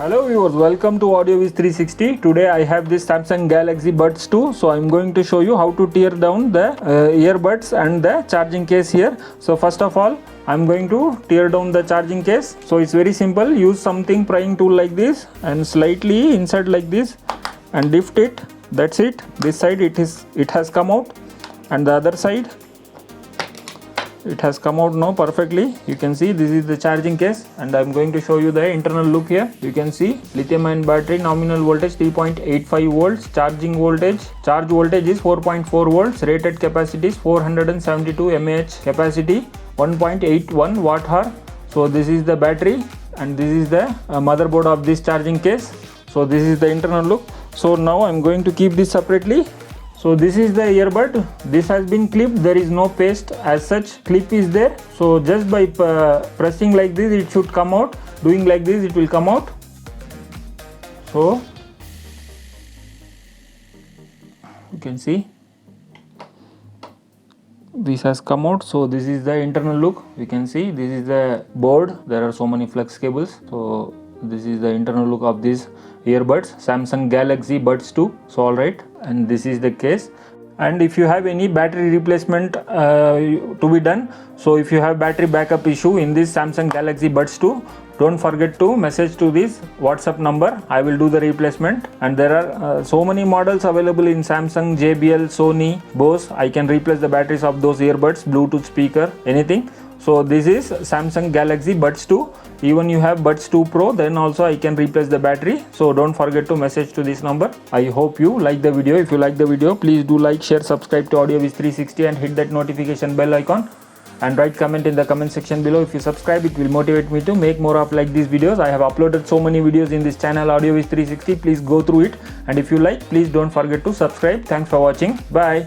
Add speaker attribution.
Speaker 1: Hello viewers, welcome to AudioViz 360. Today I have this Samsung Galaxy Buds 2. So I'm going to show you how to tear down the earbuds and the charging case here. So first of all, I'm going to tear down the charging case. So it's very simple. Use something prying tool like this and slightly insert like this and lift it. That's it. This side it has come out, and the other side it has come out now perfectly. You can see this is the charging case, and I'm going to show you the internal look here. You can see lithium ion battery, nominal voltage 3.85 volts, charge voltage is 4.4 volts, rated capacity is 472 mAh capacity, 1.81 watt hour. So this is the battery, and this is the motherboard of this charging case. So this is the internal look. So now I'm going to keep this separately. So this is the earbud. This has been clipped. There is no paste as such. Clip is there. So just by pressing like this, it should come out. Doing like this, it will come out. So you can see this has come out. So this is the internal look. You can see this is the board. There are so many flex cables. So this is the internal look of these earbuds, Samsung Galaxy Buds 2. So alright, and this is the case. And if you have any battery replacement to be done, so if you have battery backup issue in this Samsung Galaxy Buds 2, don't forget to message to this WhatsApp number. I will do the replacement. And there are so many models available in Samsung, JBL, Sony, Bose. I can replace the batteries of those earbuds, Bluetooth speaker, anything. So this is Samsung Galaxy Buds 2. Even you have Buds 2 Pro, then also I can replace the battery. So don't forget to message to this number. I hope you like the video. If you like the video, please do like, share, subscribe to AudioViz 360 and hit that notification bell icon. And write comment in the comment section below. If you subscribe, it will motivate me to make more of like these videos. I have uploaded so many videos in this channel AudioViz 360. Please go through it. And if you like, please don't forget to subscribe. Thanks for watching. Bye.